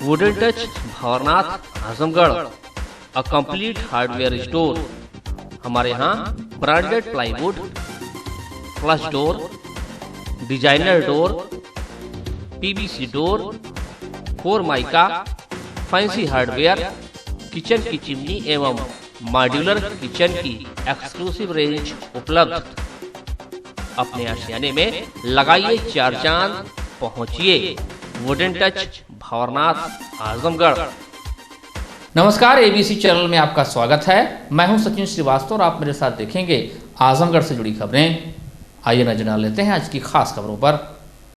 Wooden touch Bhanwarnath Azamgarh, a complete hardware store. हमारे यहाँ branded plywood, flush door, designer door, PVC door, formica, fancy hardware, kitchen की चिमनी एवं modular kitchen की exclusive range उपलब्ध। अपने आशियाने में लगाइए 4 चांद, पहुंचिए वुडन टच भंवरनाथ आजमगढ़। नमस्कार, एबीसी चैनल में आपका स्वागत है। मैं हूं सचिन श्रीवास्तव और आप मेरे साथ देखेंगे आजमगढ़ से जुड़ी खबरें। आइए नजर डाल लेते हैं आज की खास खबरों पर।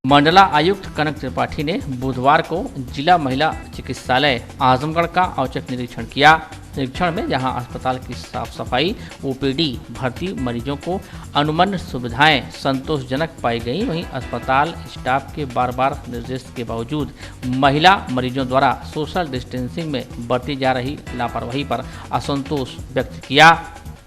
मंडला आयुक्त कनक त्रिपाठी ने बुधवार को जिला महिला चिकित्सालय आजमगढ़ का औचक निरीक्षण किया। निरीक्षण में जहां अस्पताल की साफ सफाई, ओपीडी, भर्ती मरीजों को अनुमन्य सुविधाएं संतोषजनक पाई गई, वहीं अस्पताल स्टाफ के बार निर्देश के बावजूद महिला मरीजों द्वारा सोशल डिस्टेंसिंग में बरती जा रही लापरवाही पर असंतोष व्यक्त किया।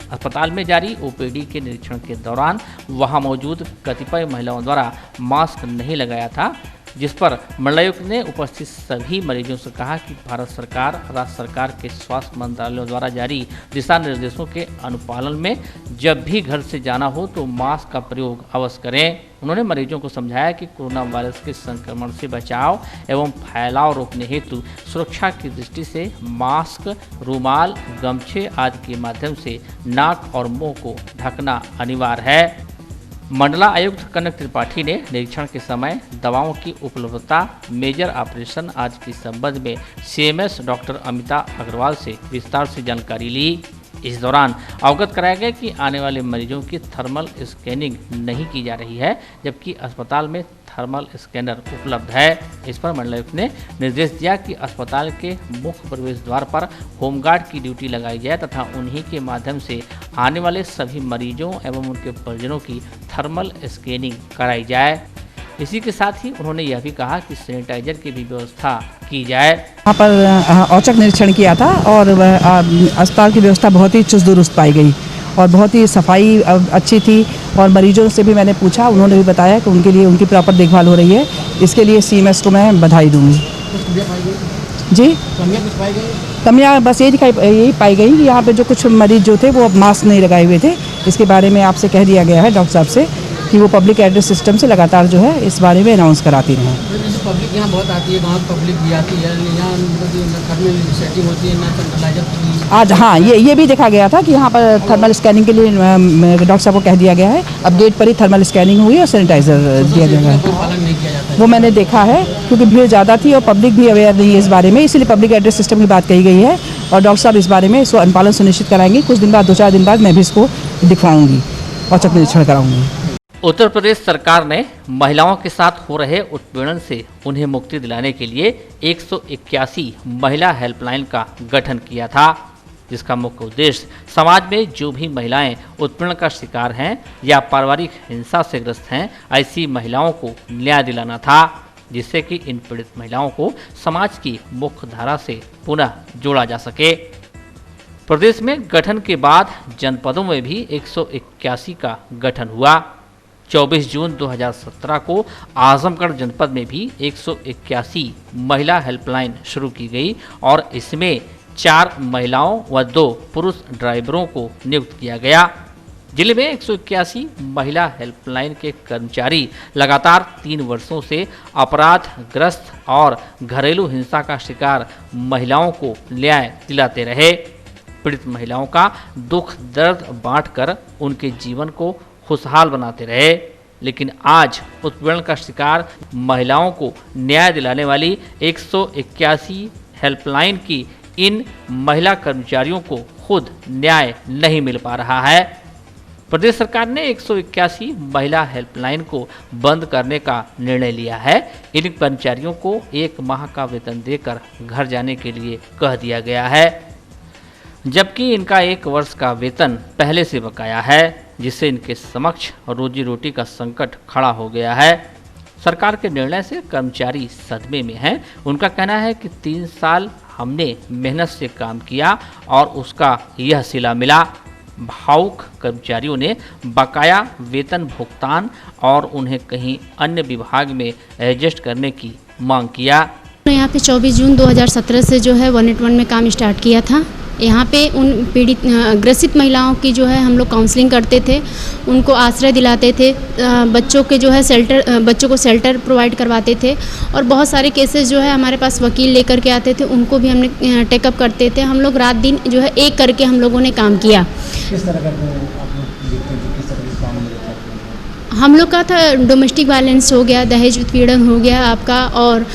अस्पताल में जारी ओपीडी के निरीक्षण के दौरान वहां मौजूद कतिपय महिलाओं द्वारा मास्क नहीं लगाया था, जिस पर मंडलायुक्त ने उपस्थित सभी मरीजों से कहा कि भारत सरकार, राज्य सरकार के स्वास्थ्य मंत्रालयों द्वारा जारी दिशा निर्देशों के अनुपालन में जब भी घर से जाना हो तो मास्क का प्रयोग अवश्य करें। उन्होंने मरीजों को समझाया कि कोरोना वायरस के संक्रमण से बचाव एवं फैलाव रोकने हेतु सुरक्षा की दृष्टि से मास्क, रुमाल, गमछे आदि के माध्यम से नाक और मुंह को ढकना अनिवार्य है। मंडला आयुक्त कनक त्रिपाठी ने निरीक्षण के समय दवाओं की उपलब्धता, मेजर ऑपरेशन आदि के संबंध में सीएमएस डॉक्टर अमिता अग्रवाल से विस्तार से जानकारी ली। इस दौरान अवगत कराया गया कि आने वाले मरीजों की थर्मल स्कैनिंग नहीं की जा रही है, जबकि अस्पताल में थर्मल स्कैनर उपलब्ध है। इस पर मंडलायुक्त ने निर्देश दिया कि अस्पताल के मुख्य प्रवेश द्वार पर होमगार्ड की ड्यूटी लगाई जाए तथा उन्हीं के माध्यम से आने वाले सभी मरीजों एवं उनके परिजनों की थर्मल स्कैनिंग कराई जाए। इसी के साथ ही उन्होंने यह भी कहा कि सैनिटाइजर की भी व्यवस्था की जाए। यहाँ पर औचक निरीक्षण किया था और अस्पताल की व्यवस्था बहुत ही चुस्त दुरुस्त पाई गई और बहुत ही सफाई अच्छी थी। और मरीजों से भी मैंने पूछा, उन्होंने भी बताया कि उनके लिए उनकी प्रॉपर देखभाल हो रही है। इसके लिए सीएमएस को मैं बधाई दूंगी। जी, कमियाँ बस यही पाई गई कि यहाँ पे जो कुछ मरीज जो थे वो मास्क नहीं लगाए हुए थे। इसके बारे में आपसे कह दिया गया है डॉक्टर साहब से कि वो पब्लिक एड्रेस सिस्टम से लगातार जो है इस बारे में अनाउंस कराती रहें। पब्लिक यहाँ बहुत आती है, गाँव पब्लिक भी आती है, यहाँ घर में सेटिंग होती है ना सेंट्रलाइजर। आज हाँ, ये भी देखा गया था कि यहाँ पर थर्मल स्कैनिंग के लिए डॉक्टर साहब को कह दिया गया है। अब गेट पर ही थर्मल स्कैनिंग हुई और सैनिटाइजर दिया गया है। पालन नहीं किया जाता है, वो मैंने देखा है, क्योंकि भीड़ ज़्यादा थी और पब्लिक भी अवेयर नहीं है इस बारे में, इसलिए पब्लिक एड्रेस सिस्टम की बात कही गई है। और डॉक्टर साहब इस बारे में इसको अनुपालन सुनिश्चित कराएंगे। कुछ दिन बाद, 2-4 दिन बाद मैं भी इसको दिखवाऊंगी, औचक निरीक्षण कराऊंगी। उत्तर प्रदेश सरकार ने महिलाओं के साथ हो रहे उत्पीड़न से उन्हें मुक्ति दिलाने के लिए 181 महिला हेल्पलाइन का गठन किया था, जिसका मुख्य उद्देश्य समाज में जो भी महिलाएं उत्पीड़न का शिकार हैं या पारिवारिक हिंसा से ग्रस्त हैं, ऐसी महिलाओं को न्याय दिलाना था, जिससे कि इन पीड़ित महिलाओं को समाज की मुख्य धारा से पुनः जोड़ा जा सके। प्रदेश में गठन के बाद जनपदों में भी 181 का गठन हुआ। 24 जून 2017 को आजमगढ़ जनपद में भी 181 महिला हेल्पलाइन शुरू की गई और इसमें 4 महिलाओं व 2 पुरुष ड्राइवरों को नियुक्त किया गया। जिले में 181 महिला हेल्पलाइन के कर्मचारी लगातार 3 वर्षों से अपराधग्रस्त और घरेलू हिंसा का शिकार महिलाओं को न्याय दिलाते रहे। पीड़ित महिलाओं का दुख दर्द बांटकर उनके जीवन को खुशहाल बनाते रहे। लेकिन आज उत्पीड़न का शिकार महिलाओं को न्याय दिलाने वाली 181 हेल्पलाइन की इन महिला कर्मचारियों को खुद न्याय नहीं मिल पा रहा है। प्रदेश सरकार ने 181 महिला हेल्पलाइन को बंद करने का निर्णय लिया है। इन कर्मचारियों को 1 माह का वेतन देकर घर जाने के लिए कह दिया गया है, जबकि इनका 1 वर्ष का वेतन पहले से बकाया है, जिससे इनके समक्ष रोजी रोटी का संकट खड़ा हो गया है। सरकार के निर्णय से कर्मचारी सदमे में हैं। उनका कहना है कि 3 साल हमने मेहनत से काम किया और उसका यह सिला मिला। भावुक कर्मचारियों ने बकाया वेतन भुगतान और उन्हें कहीं अन्य विभाग में एडजस्ट करने की मांग किया। यहाँ यहाँ पे 24 जून 2017 से जो है 181 में काम स्टार्ट किया था। यहाँ पे उन पीड़ित ग्रसित महिलाओं की जो है हम लोग काउंसलिंग करते थे, उनको आश्रय दिलाते थे, बच्चों के जो है बच्चों को शेल्टर प्रोवाइड करवाते थे और बहुत सारे केसेस जो है हमारे पास वकील लेकर के आते थे, उनको भी हमने टेकअप करते थे। हम लोग रात दिन जो है एक करके हम लोगों ने काम किया। किस तरह का आप लोग देखते थे, किस तरह के काम में रहते थे? हम लोग का था डोमेस्टिक वायलेंस हो गया, दहेज उत्पीड़न हो गया आपका, और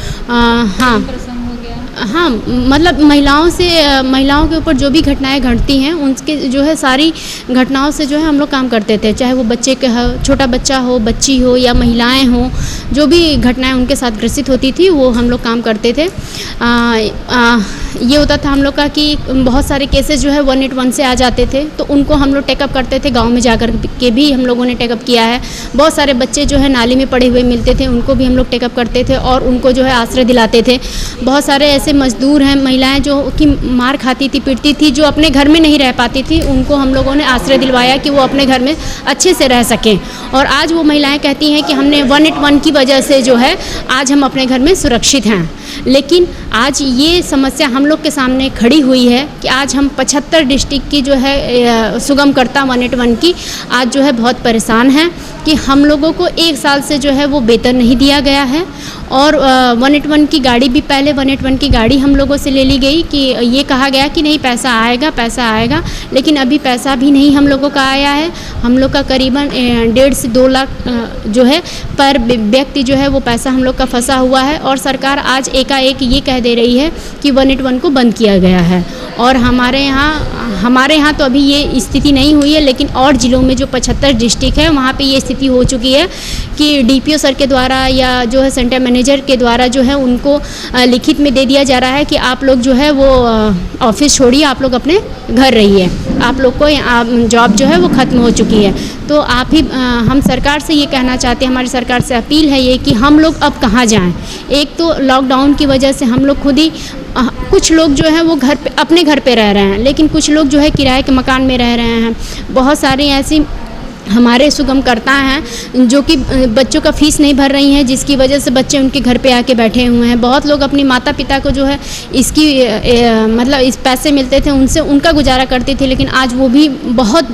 हाँ मतलब महिलाओं के ऊपर जो भी घटनाएं घटती हैं उनके जो है सारी घटनाओं से जो है हम लोग काम करते थे, चाहे वो बच्चे के छोटा बच्चा हो, बच्ची हो या महिलाएं हो, जो भी घटनाएं उनके साथ ग्रसित होती थी वो हम लोग काम करते थे। ये होता था हम लोग का कि बहुत सारे केसेस जो है 181 से आ जाते थे तो उनको हम लोग टेकअप करते थे, गांव में जाकर के भी हम लोगों ने टेकअप किया है। बहुत सारे बच्चे जो है नाली में पड़े हुए मिलते थे, उनको भी हम लोग टेकअप करते थे और उनको जो है आश्रय दिलाते थे। बहुत सारे ऐसे मजदूर हैं, महिलाएं जो कि मार खाती थी, पिटती थी, जो अपने घर में नहीं रह पाती थी, उनको हम लोगों ने आश्रय दिलवाया कि वो अपने घर में अच्छे से रह सकें। और आज वो महिलाएं कहती हैं कि हमने 181 की वजह से जो है आज हम अपने घर में सुरक्षित हैं। लेकिन आज ये समस्या हम लोग के सामने खड़ी हुई है कि आज हम 75 डिस्ट्रिक्ट की जो है सुगमकर्ता 181 की आज जो है बहुत परेशान हैं कि हम लोगों को 1 साल से जो है वो वेतन नहीं दिया गया है। और 181 की गाड़ी भी, पहले 181 की गाड़ी हम लोगों से ले ली गई कि ये कहा गया कि नहीं पैसा आएगा, लेकिन अभी पैसा भी नहीं हम लोगों का आया है। हम लोग का करीबन 1.5 से 2 लाख जो है पर व्यक्ति जो है वो पैसा हम लोग का फंसा हुआ है। और सरकार आज एकाएक ये कह दे रही है कि 181 को बंद किया गया है। और हमारे यहाँ तो अभी ये स्थिति नहीं हुई है, लेकिन और ज़िलों में जो 75 डिस्ट्रिक्ट है वहाँ पे ये स्थिति हो चुकी है कि डीपीओ सर के द्वारा या जो है सेंटर मैनेजर के द्वारा जो है उनको लिखित में दे दिया जा रहा है कि आप लोग जो है वो ऑफिस छोड़िए, आप लोग अपने घर रहिए, आप लोग को जॉब जो है वो ख़त्म हो चुकी है। तो आप ही हम सरकार से ये कहना चाहते हैं, हमारी सरकार से अपील है ये कि हम लोग अब कहाँ जाएं। एक तो लॉकडाउन की वजह से हम लोग खुद ही कुछ लोग जो हैं वो अपने घर पे रह रहे हैं, लेकिन कुछ लोग जो है किराए के मकान में रह रहे हैं। बहुत सारी ऐसी हमारे सुगमकर्ता हैं जो कि बच्चों का फीस नहीं भर रही हैं, जिसकी वजह से बच्चे उनके घर पे आके बैठे हुए हैं। बहुत लोग अपने माता पिता को जो है इसकी मतलब इस पैसे मिलते थे उनसे उनका गुजारा करते थे, लेकिन आज वो भी बहुत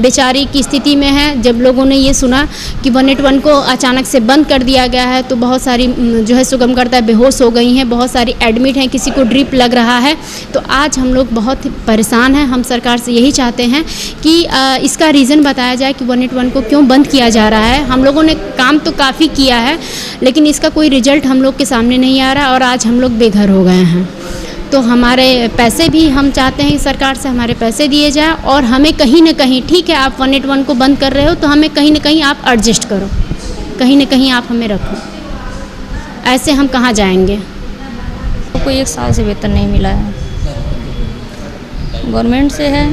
बेचारी की स्थिति में है। जब लोगों ने ये सुना कि 181 को अचानक से बंद कर दिया गया है तो बहुत सारी जो है सुगमकर्ता बेहोश हो गई हैं, बहुत सारी एडमिट हैं, किसी को ड्रिप लग रहा है। तो आज हम लोग बहुत परेशान हैं। हम सरकार से यही चाहते हैं कि इसका रीज़न बताया जाए कि 181 को क्यों बंद किया जा रहा है। हम लोगों ने काम तो काफ़ी किया है, लेकिन इसका कोई रिजल्ट हम लोग के सामने नहीं आ रहा और आज हम लोग बेघर हो गए हैं। तो हमारे पैसे भी हम चाहते हैं कि सरकार से हमारे पैसे दिए जाए और हमें कहीं ना कहीं, ठीक है आप 181 को बंद कर रहे हो तो हमें कहीं ना कहीं आप एडजस्ट करो, कहीं ना कहीं आप हमें रखो। ऐसे हम कहाँ जाएंगे। कोई 1 साल से वेतन नहीं मिला है, गवर्नमेंट से है,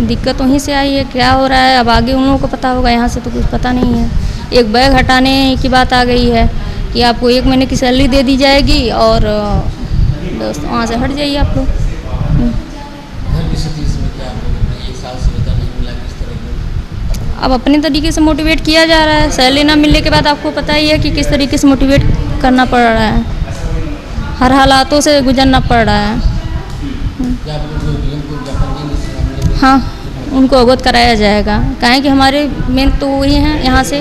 दिक्कत वहीं से आई है। क्या हो रहा है अब आगे उन लोगों को पता होगा, यहाँ से तो कुछ पता नहीं है। एक बैग हटाने की बात आ गई है कि आपको 1 महीने की सैलरी दे दी जाएगी और बस वहाँ से हट जाइए आप लोग। अब अपने तरीके से मोटिवेट किया जा रहा है। सैलरी ना मिलने के बाद आपको पता ही है कि किस तरीके से मोटिवेट करना पड़ रहा है, हर हालातों से गुजरना पड़ रहा है। हाँ, उनको अवगत कराया जाएगा, काहे कि हमारे मेन तो वही हैं यहाँ से।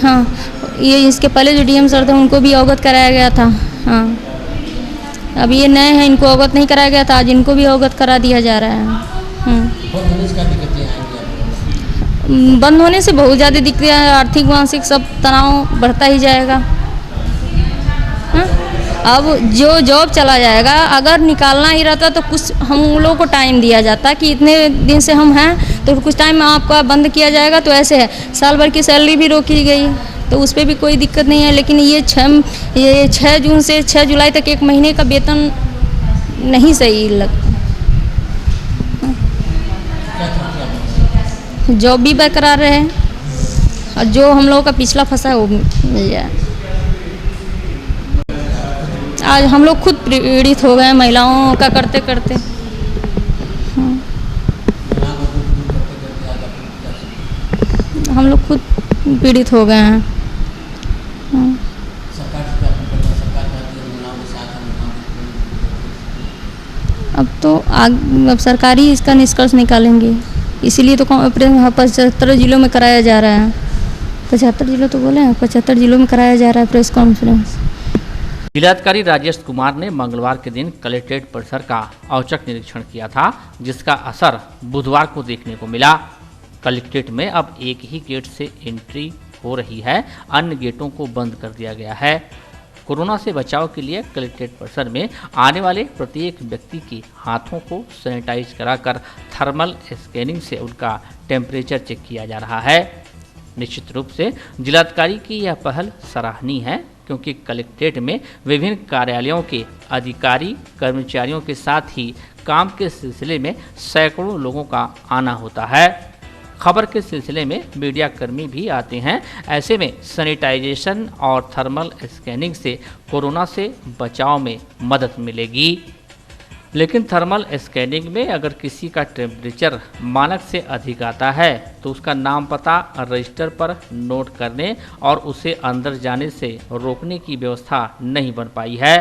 हाँ, ये इसके पहले जो डीएम सर थे उनको भी अवगत कराया गया था। हाँ, अब ये नए हैं, इनको अवगत नहीं कराया गया था, आज इनको भी अवगत करा दिया जा रहा है। बंद होने से बहुत ज़्यादा दिक्कतें, आर्थिक मानसिक सब तनाव बढ़ता ही जाएगा। हाँ? अब जो जॉब चला जाएगा, अगर निकालना ही रहता तो कुछ हम लोगों को टाइम दिया जाता कि इतने दिन से हम हैं तो कुछ टाइम आपका बंद किया जाएगा। तो ऐसे है, साल भर की सैलरी भी रोकी गई तो उस पर भी कोई दिक्कत नहीं है। लेकिन ये 6 जून से 6 जुलाई तक 1 महीने का वेतन नहीं सही लगता। जॉब भी बरकरार रहे और जो हम लोगों का पिछला फंसा है वो मिल जाए। आज हम लोग खुद पीड़ित हो गए हैं महिलाओं का करते करते। हम लोग खुद पीड़ित हो गए हैं। अब तो अब सरकार ही इसका निष्कर्ष निकालेंगे, इसीलिए तो 75 जिलों में कराया जा रहा है। 75 जिलों तो बोले हैं, 75 जिलों में कराया जा रहा है प्रेस कॉन्फ्रेंस। जिलाधिकारी राजेश कुमार ने मंगलवार के दिन कलेक्ट्रेट परिसर का औचक निरीक्षण किया था, जिसका असर बुधवार को देखने को मिला। कलेक्ट्रेट में अब एक ही गेट से एंट्री हो रही है, अन्य गेटों को बंद कर दिया गया है। कोरोना से बचाव के लिए कलेक्ट्रेट परिसर में आने वाले प्रत्येक व्यक्ति के हाथों को सैनिटाइज कराकर थर्मल स्कैनिंग से उनका टेम्परेचर चेक किया जा रहा है। निश्चित रूप से जिलाधिकारी की यह पहल सराहनीय है, क्योंकि कलेक्ट्रेट में विभिन्न कार्यालयों के अधिकारी कर्मचारियों के साथ ही काम के सिलसिले में सैकड़ों लोगों का आना होता है। खबर के सिलसिले में मीडिया कर्मी भी आते हैं। ऐसे में सैनिटाइजेशन और थर्मल स्कैनिंग से कोरोना से बचाव में मदद मिलेगी। लेकिन थर्मल स्कैनिंग में अगर किसी का टेम्परेचर मानक से अधिक आता है तो उसका नाम पता रजिस्टर पर नोट करने और उसे अंदर जाने से रोकने की व्यवस्था नहीं बन पाई है।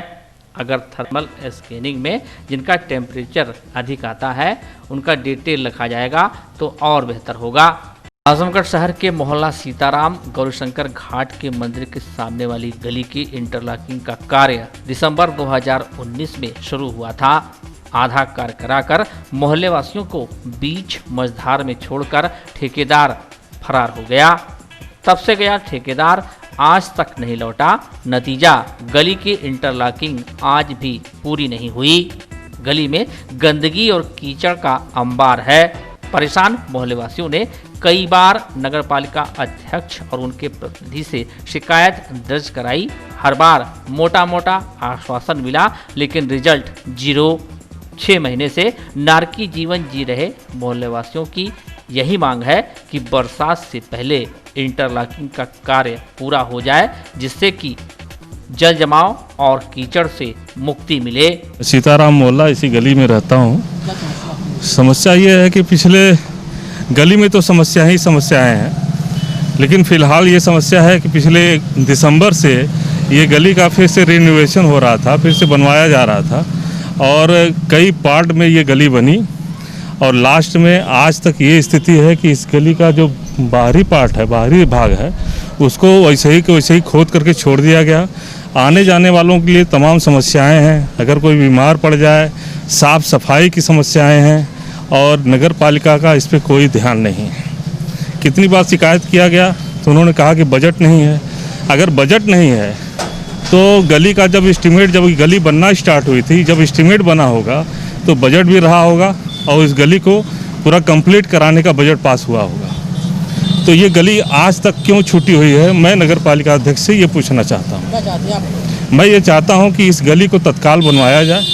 अगर थर्मल स्कैनिंग में जिनका टेम्परेचर अधिक आता है उनका डिटेल लिखा जाएगा तो और बेहतर होगा। आजमगढ़ शहर के मोहल्ला सीताराम गौरीशंकर घाट के मंदिर के सामने वाली गली की इंटरलॉकिंग का कार्य दिसंबर 2019 में शुरू हुआ था। आधा कार्य कराकर मोहल्ले वासियों को बीच मझधार में छोड़कर ठेकेदार फरार हो गया। तब से गया ठेकेदार आज तक नहीं लौटा। नतीजा, गली की इंटरलॉकिंग आज भी पूरी नहीं हुई। गली में गंदगी और कीचड़ का अंबार है। परेशान मोहल्ले वासियों ने कई बार नगरपालिका अध्यक्ष और उनके प्रतिनिधि से शिकायत दर्ज कराई। हर बार मोटा मोटा आश्वासन मिला, लेकिन रिजल्ट जीरो। 6 महीने से नारकी जीवन जी रहे मोहल्ले वासियों की यही मांग है कि बरसात से पहले इंटरलॉकिंग का कार्य पूरा हो जाए, जिससे कि जल जमाव और कीचड़ से मुक्ति मिले। सीताराम मोहल्ला इसी गली में रहता हूँ। समस्या ये है कि पिछले गली में तो समस्याएं ही समस्याएं हैं, लेकिन फ़िलहाल ये समस्या है कि पिछले दिसंबर से ये गली का फिर से रिनोवेशन हो रहा था, फिर से बनवाया जा रहा था और कई पार्ट में ये गली बनी और लास्ट में आज तक ये स्थिति है कि इस गली का जो बाहरी पार्ट है, बाहरी भाग है, उसको वैसे ही खोद करके छोड़ दिया गया। आने जाने वालों के लिए तमाम समस्याएं हैं। अगर कोई बीमार पड़ जाए, साफ़ सफाई की समस्याएं हैं और नगर पालिका का इस पर कोई ध्यान नहीं है। कितनी बार शिकायत किया गया तो उन्होंने कहा कि बजट नहीं है। अगर बजट नहीं है तो गली का जब गली बनना स्टार्ट हुई थी, जब एस्टीमेट बना होगा तो बजट भी रहा होगा और इस गली को पूरा कंप्लीट कराने का बजट पास हुआ होगा। तो ये गली आज तक क्यों छूटी हुई है, मैं नगर पालिका अध्यक्ष से ये पूछना चाहता हूँ। मैं ये चाहता हूँ कि इस गली को तत्काल बनवाया जाए,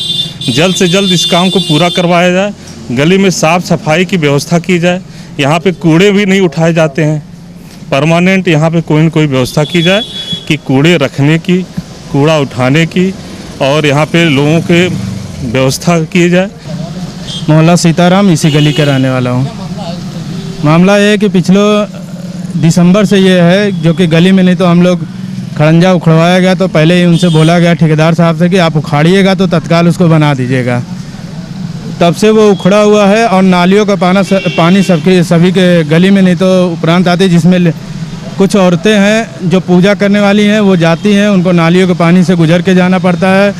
जल्द से जल्द इस काम को पूरा करवाया जाए। गली में साफ़ सफाई की व्यवस्था की जाए। यहाँ पे कूड़े भी नहीं उठाए जाते हैं। परमानेंट यहाँ पे कोई न कोई व्यवस्था की जाए कि कूड़े रखने की, कूड़ा उठाने की और यहाँ पे लोगों के व्यवस्था की जाए। मोहल्ला सीताराम इसी गली का रहने वाला हूँ। मामला ये है कि पिछले दिसंबर से ये है, जो कि गली में नहीं तो हम लोग खड़ंजा उखड़वाया गया, तो पहले ही उनसे बोला गया ठेकेदार साहब से कि आप उखाड़िएगा तो तत्काल उसको बना दीजिएगा। तब से वो उखड़ा हुआ है और नालियों का पानी सभी के गली में नहीं तो उपरांत आती, जिसमें कुछ औरतें हैं जो पूजा करने वाली हैं, वो जाती हैं, उनको नालियों के पानी से गुजर के जाना पड़ता है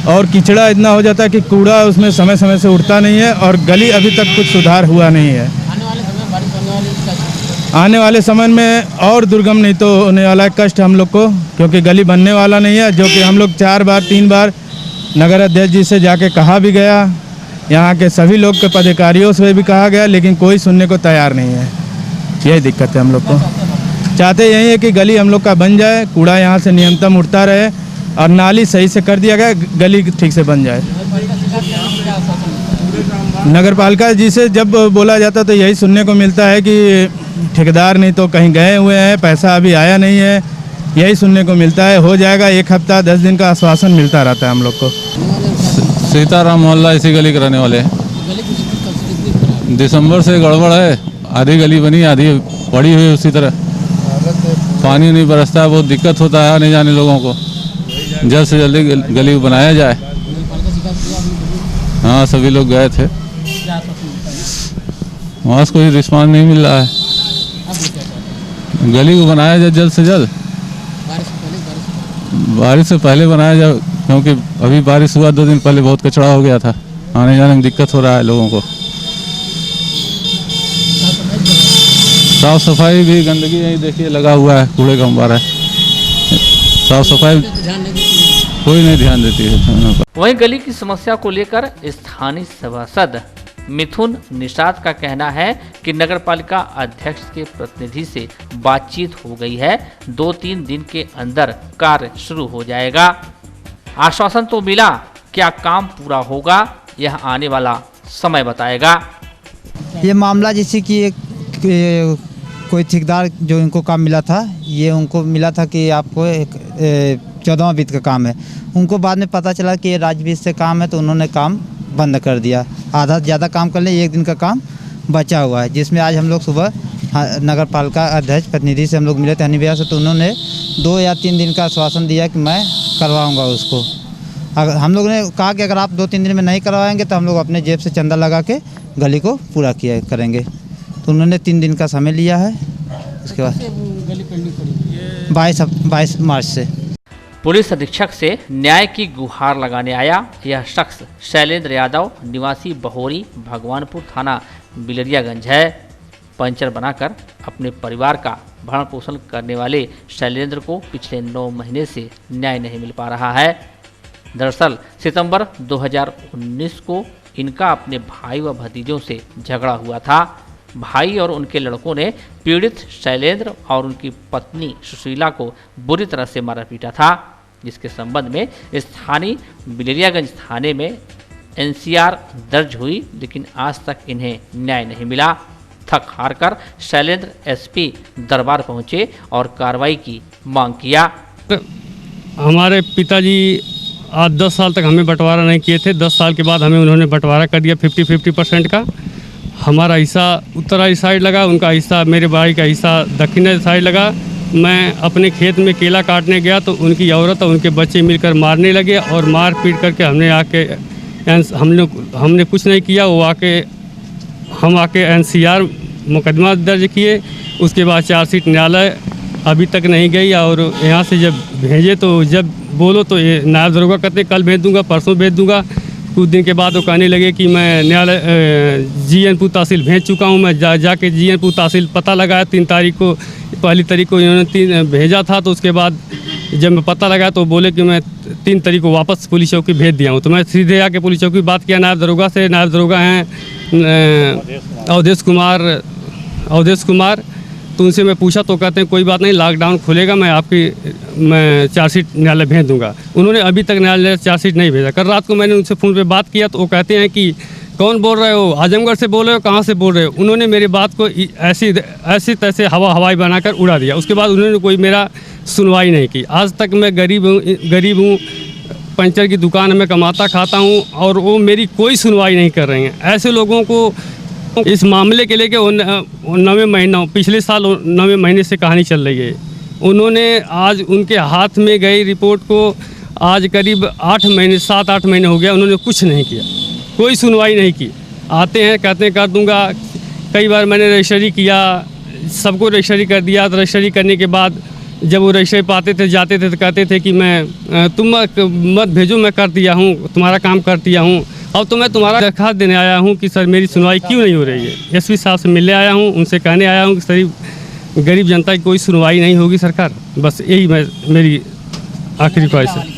और कीचड़ा इतना हो जाता है कि कूड़ा उसमें समय समय से उठता नहीं है और गली अभी तक कुछ सुधार हुआ नहीं है। आने वाले समय में और दुर्गम नहीं तो होने वाला है कष्ट हम लोग को, क्योंकि गली बनने वाला नहीं है, जो कि हम लोग 3 बार नगर अध्यक्ष जी से जाके कहा भी गया, यहाँ के सभी लोग के पदाधिकारियों से भी कहा गया, लेकिन कोई सुनने को तैयार नहीं है। यही दिक्कत है हम लोग को। चाहते यही है कि गली हम लोग का बन जाए, कूड़ा यहाँ से नियंत्रण उठता रहे और नाली सही से कर दिया गया, गली ठीक से बन जाए। नगर पालिका जी से जब बोला जाता तो यही सुनने को मिलता है कि ठेकेदार नहीं तो कहीं गए हुए हैं, पैसा अभी आया नहीं है, यही सुनने को मिलता है। हो जाएगा 1 हफ्ता 10 दिन का आश्वासन मिलता रहता है हम लोग को। सीताराम मोहल्ला इसी गली के रहने वाले हैं। दिसंबर से गड़बड़ है, आधी गली बनी आधी पड़ी हुई उसी तरह, पानी नहीं बरसता है, बहुत दिक्कत होता है आने जाने लोगों को। जल्द से जल्दी गली बनाया जाए। हाँ सभी लोग गए थे, क्या तकलीफ वहाँ से कोई रिस्पॉन्स नहीं मिल रहा है। अब क्या चाहते हैं? गली को बनाया जाए जल्द से जल्द, बारिश से पहले बनाया जाए, क्योंकि अभी बारिश हुआ 2 दिन पहले, बहुत कचरा हो गया था, आने जाने में दिक्कत हो रहा है लोगों को। साफ सफाई भी, गंदगी यही देखिए लगा हुआ है, कूड़े का अंबार है, साफ सफाई कोई नहीं ध्यान देती है। वहीं गली की समस्या को लेकर स्थानीय सभासद मिथुन निषाद का कहना है कि नगरपालिका अध्यक्ष के प्रतिनिधि से बातचीत हो गई है, 2-3 दिन के अंदर कार्य शुरू हो जाएगा। आश्वासन तो मिला, क्या काम पूरा होगा यह आने वाला समय बताएगा। ये मामला जैसे कि कोई ठेकेदार जो इनको काम मिला था, ये उनको मिला था कि आपको 14वां वित्त का काम है, उनको बाद में पता चला कि ये राज्य वित्त से काम है, तो उन्होंने काम बंद कर दिया। आधा ज़्यादा काम कर ले, 1 दिन का काम बचा हुआ है, जिसमें आज हम लोग सुबह नगर पालिका अध्यक्ष प्रतिनिधि से हम लोग मिले थे हनी भैया से, तो उन्होंने 2 या 3 दिन का आश्वासन दिया कि मैं करवाऊँगा उसको। अगर हम लोग ने कहा कि अगर आप 2-3 दिन में नहीं करवाएंगे तो हम लोग अपने जेब से चंदा लगा के गली को पूरा किया करेंगे। तो उन्होंने 3 दिन का समय लिया है। उसके बाद गली पेंडिंग पड़ी 22 मार्च से पुलिस अधीक्षक से न्याय की गुहार लगाने आया यह शख्स शैलेंद्र यादव निवासी बहोरी भगवानपुर थाना बिलरियागंज है। पंचर बनाकर अपने परिवार का भरण पोषण करने वाले शैलेंद्र को पिछले 9 महीने से न्याय नहीं मिल पा रहा है। दरअसल सितंबर 2019 को इनका अपने भाई व भतीजों से झगड़ा हुआ था। भाई और उनके लड़कों ने पीड़ित शैलेंद्र और उनकी पत्नी सुशीला को बुरी तरह से मारा पीटा था, जिसके संबंध में स्थानीय बिलरियागंज थाने में NCR दर्ज हुई, लेकिन आज तक इन्हें न्याय नहीं मिला। थक हार कर शैलेंद्र SP दरबार पहुंचे और कार्रवाई की मांग किया। हमारे पिताजी आज 10 साल तक हमें बंटवारा नहीं किए थे, 10 साल के बाद हमें उन्होंने बंटवारा कर दिया 50-50% का। हमारा हिस्सा उत्तरी साइड लगा, उनका हिस्सा, मेरे भाई का हिस्सा दक्षिणी साइड लगा। मैं अपने खेत में केला काटने गया तो उनकी औरत और उनके बच्चे मिलकर मारने लगे और मार पीट करके हमने कुछ नहीं किया। वो हम आके NCR मुकदमा दर्ज किए। उसके बाद चार्जशीट न्यायालय अभी तक नहीं गई और यहाँ से जब भेजे तो जब बोलो तो ये नायब दरोगा कहते कल भेज दूँगा, परसों भेज दूँगा। कुछ दिन के बाद वो कहने लगे कि मैं न्यायालय GNपुर तहसील भेज चुका हूँ। मैं जाके GNपुर तहसील पता लगाया 3 तारीख को, पहली तारीख को इन्होंने भेजा था। तो उसके बाद जब मैं पता लगाया तो बोले कि मैं 3 तारीख को वापस पुलिस चौकी भेज दिया हूँ। तो मैं सीधे आके पुलिस चौकी बात किया नायब दरोगा से। नायब दरोगा हैं अवधेश कुमार। तो उनसे मैं पूछा तो कहते हैं कोई बात नहीं, लॉकडाउन खुलेगा, मैं चार्जशीट न्यायालय भेज दूंगा। उन्होंने अभी तक न्यायालय चार्जशीट नहीं भेजा। कल रात को मैंने उनसे फ़ोन पे बात किया तो वो कहते हैं कि कौन बोल रहे हो, आजमगढ़ से बोल रहे हो, कहाँ से बोल रहे हो। उन्होंने मेरी बात को ऐसी तैसे हवाई बनाकर उड़ा दिया। उसके बाद उन्होंने कोई मेरा सुनवाई नहीं की। आज तक मैं गरीब हूँ, पंचर की दुकान में कमाता खाता हूँ और वो मेरी कोई सुनवाई नहीं कर रहे हैं। ऐसे लोगों को इस मामले के लेके 9वें महीना, पिछले साल 9वें महीने से कहानी चल रही है। उन्होंने आज उनके हाथ में गई रिपोर्ट को आज करीब 7-8 महीने हो गया, उन्होंने कुछ नहीं किया, कोई सुनवाई नहीं की। आते हैं कहते हैं कर दूंगा। कई बार मैंने रजिस्ट्री किया, सबको रजिस्ट्री कर दिया। तो रजिस्ट्री करने के बाद जब वो रजिस्ट्री पाते थे जाते थे तो कहते थे कि तुम मत भेजो, मैं कर दिया हूँ, तुम्हारा काम कर दिया हूँ। अब तो मैं तुम्हारा दरखास्त देने आया हूँ कि सर मेरी सुनवाई क्यों नहीं हो रही है। SP साहब से मिलने आया हूँ, उनसे कहने आया हूँ कि सर गरीब जनता की कोई सुनवाई नहीं होगी सरकार। बस यही मेरी आखिरी ख्वाहिश है।